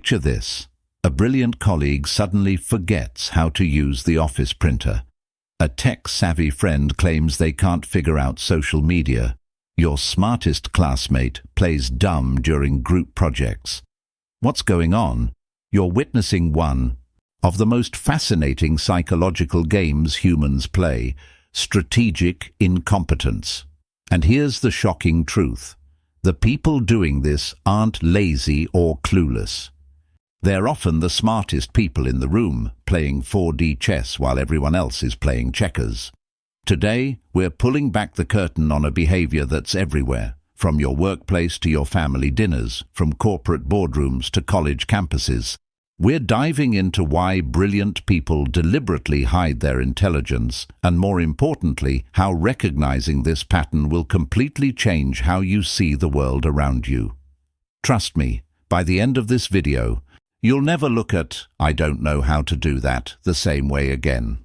Picture this. A brilliant colleague suddenly forgets how to use the office printer. A tech-savvy friend claims they can't figure out social media. Your smartest classmate plays dumb during group projects. What's going on? You're witnessing one of the most fascinating psychological games humans play: strategic incompetence. And here's the shocking truth. The people doing this aren't lazy or clueless. They're often the smartest people in the room, playing 4D chess while everyone else is playing checkers. Today, we're pulling back the curtain on a behavior that's everywhere, from your workplace to your family dinners, from corporate boardrooms to college campuses. We're diving into why brilliant people deliberately hide their intelligence, and more importantly, how recognizing this pattern will completely change how you see the world around you. Trust me, by the end of this video, you'll never look at "I don't know how to do that" the same way again.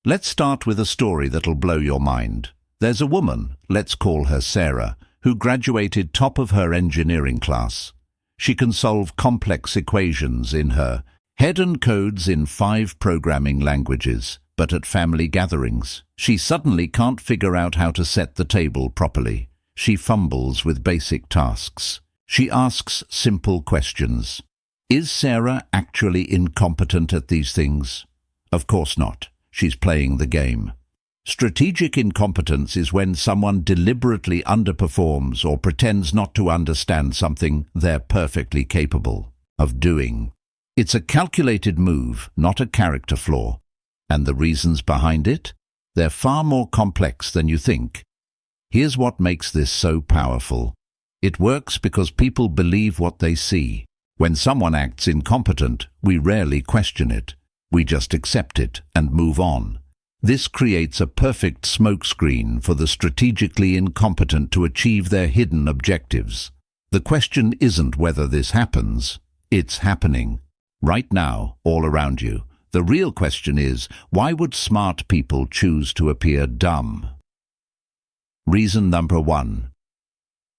Let's start with a story that'll blow your mind. There's a woman, let's call her Sarah, who graduated top of her engineering class. She can solve complex equations in her head and codes in 5 programming languages, but at family gatherings, she suddenly can't figure out how to set the table properly. She fumbles with basic tasks. She asks simple questions. Is Sarah actually incompetent at these things? Of course not. She's playing the game. Strategic incompetence is when someone deliberately underperforms or pretends not to understand something they're perfectly capable of doing. It's a calculated move, not a character flaw. And the reasons behind it? They're far more complex than you think. Here's what makes this so powerful. It works because people believe what they see. When someone acts incompetent, we rarely question it. We just accept it and move on. This creates a perfect smokescreen for the strategically incompetent to achieve their hidden objectives. The question isn't whether this happens, it's happening. Right now, all around you. The real question is, why would smart people choose to appear dumb? Reason number 1.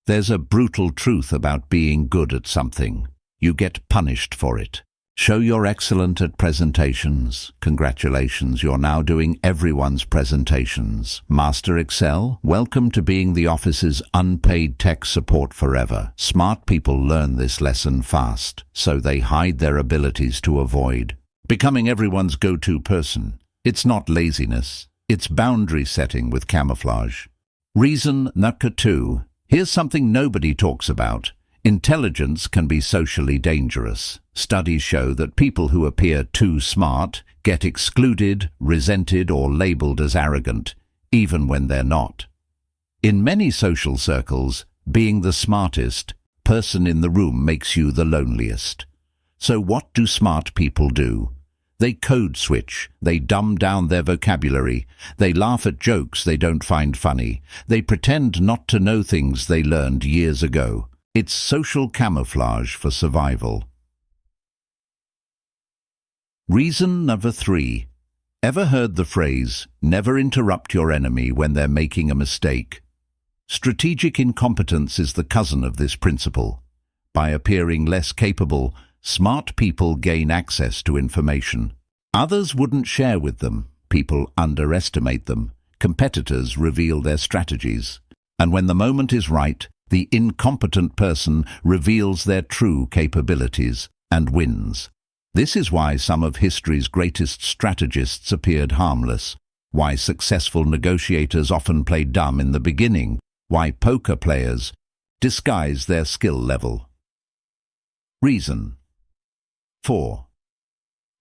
There's a brutal truth about being good at something. You get punished for it. Show you're excellent at presentations. Congratulations, you're now doing everyone's presentations. Master Excel? Welcome to being the office's unpaid tech support forever. Smart people learn this lesson fast, so they hide their abilities to avoid becoming everyone's go-to person. It's not laziness, it's boundary setting with camouflage. Reason number 2. Here's something nobody talks about. Intelligence can be socially dangerous. Studies show that people who appear too smart get excluded, resented, or labeled as arrogant, even when they're not. In many social circles, being the smartest person in the room makes you the loneliest. So what do smart people do? They code switch, they dumb down their vocabulary, they laugh at jokes they don't find funny, they pretend not to know things they learned years ago. It's social camouflage for survival. Reason number 3. Ever heard the phrase, "Never interrupt your enemy when they're making a mistake"? Strategic incompetence is the cousin of this principle. By appearing less capable, smart people gain access to information. Others wouldn't share with them. People underestimate them. Competitors reveal their strategies. And when the moment is right, the incompetent person reveals their true capabilities and wins. This is why some of history's greatest strategists appeared harmless, why successful negotiators often play dumb in the beginning, why poker players disguise their skill level. Reason 4.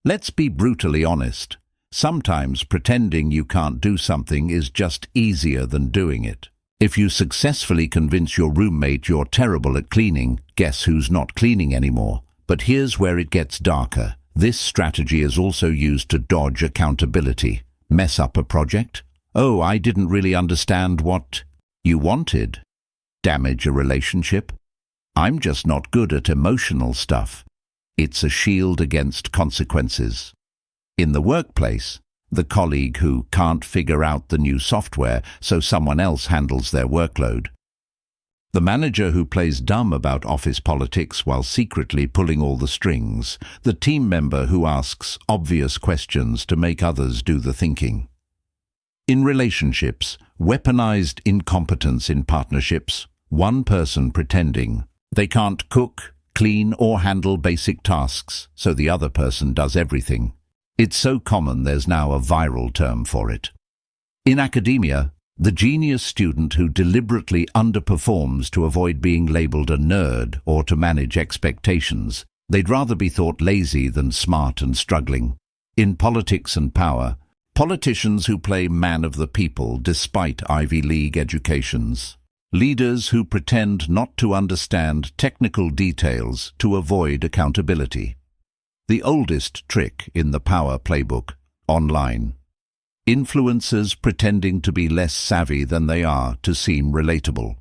Let's be brutally honest. Sometimes pretending you can't do something is just easier than doing it. If you successfully convince your roommate you're terrible at cleaning, guess who's not cleaning anymore? But here's where it gets darker. This strategy is also used to dodge accountability. Mess up a project? Oh, I didn't really understand what you wanted. Damage a relationship? I'm just not good at emotional stuff. It's a shield against consequences. In the workplace, the colleague who can't figure out the new software, so someone else handles their workload. The manager who plays dumb about office politics while secretly pulling all the strings. The team member who asks obvious questions to make others do the thinking. In relationships, weaponized incompetence in partnerships. One person pretending they can't cook, clean, or handle basic tasks, so the other person does everything. It's so common there's now a viral term for it. In academia, the genius student who deliberately underperforms to avoid being labeled a nerd or to manage expectations. They'd rather be thought lazy than smart and struggling. In politics and power, politicians who play man of the people despite Ivy League educations. Leaders who pretend not to understand technical details to avoid accountability. The oldest trick in the power playbook, online. Influencers pretending to be less savvy than they are to seem relatable.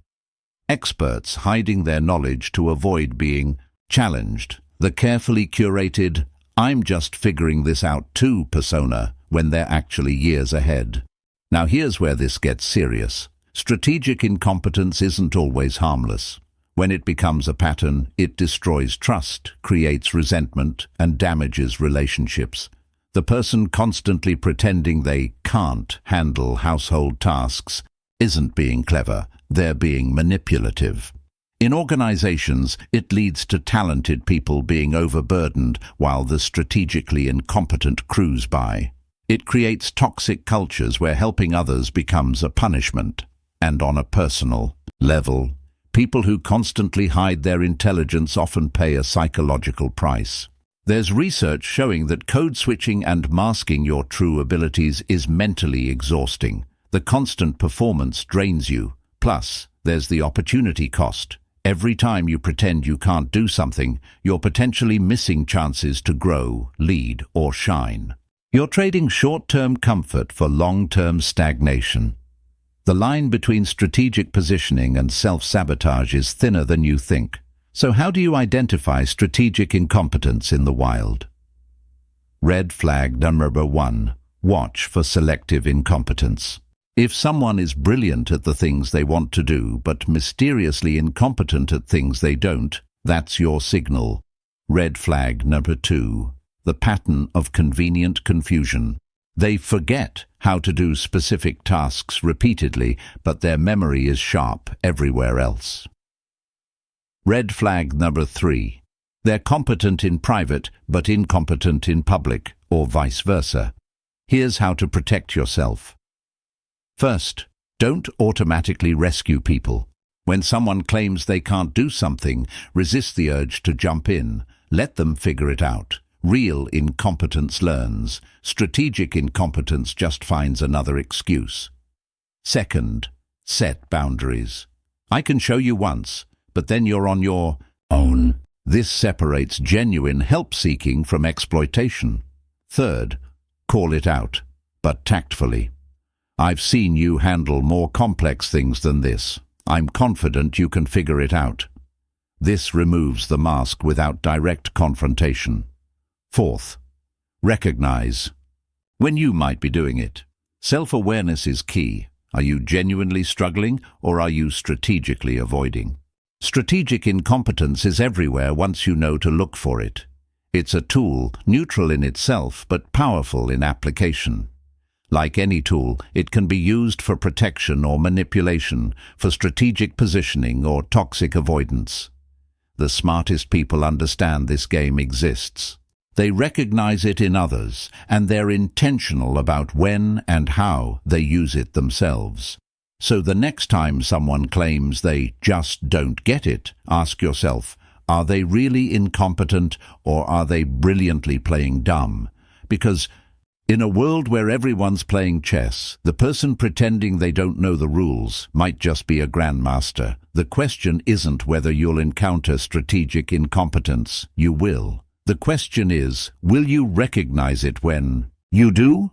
Experts hiding their knowledge to avoid being challenged. The carefully curated, "I'm just figuring this out too" persona when they're actually years ahead. Now here's where this gets serious. Strategic incompetence isn't always harmless. When it becomes a pattern, it destroys trust, creates resentment, and damages relationships. The person constantly pretending they can't handle household tasks isn't being clever, they're being manipulative. In organizations, it leads to talented people being overburdened while the strategically incompetent cruise by. It creates toxic cultures where helping others becomes a punishment. And on a personal level, people who constantly hide their intelligence often pay a psychological price. There's research showing that code switching and masking your true abilities is mentally exhausting. The constant performance drains you. Plus, there's the opportunity cost. Every time you pretend you can't do something, you're potentially missing chances to grow, lead, or shine. You're trading short-term comfort for long-term stagnation. The line between strategic positioning and self-sabotage is thinner than you think. So how do you identify strategic incompetence in the wild? Red flag number 1. Watch for selective incompetence. If someone is brilliant at the things they want to do but mysteriously incompetent at things they don't, that's your signal. Red flag number 2. The pattern of convenient confusion. They forget how to do specific tasks repeatedly, but their memory is sharp everywhere else. Red flag number 3. They're competent in private but incompetent in public, or vice versa. Here's how to protect yourself. First, don't automatically rescue people. When someone claims they can't do something, resist the urge to jump in. Let them figure it out. Real incompetence learns. Strategic incompetence just finds another excuse. Second, set boundaries. I can show you once, but then you're on your own. This separates genuine help-seeking from exploitation. Third, call it out, but tactfully. I've seen you handle more complex things than this. I'm confident you can figure it out. This removes the mask without direct confrontation. Fourth, recognize when you might be doing it. Self-awareness is key. Are you genuinely struggling, or are you strategically avoiding? Strategic incompetence is everywhere once you know to look for it. It's a tool, neutral in itself, but powerful in application. Like any tool, it can be used for protection or manipulation, for strategic positioning or toxic avoidance. The smartest people understand this game exists. They recognize it in others, and they're intentional about when and how they use it themselves. So the next time someone claims they just don't get it, ask yourself, are they really incompetent, or are they brilliantly playing dumb? Because in a world where everyone's playing chess, the person pretending they don't know the rules might just be a grandmaster. The question isn't whether you'll encounter strategic incompetence. You will. The question is, will you recognize it when you do?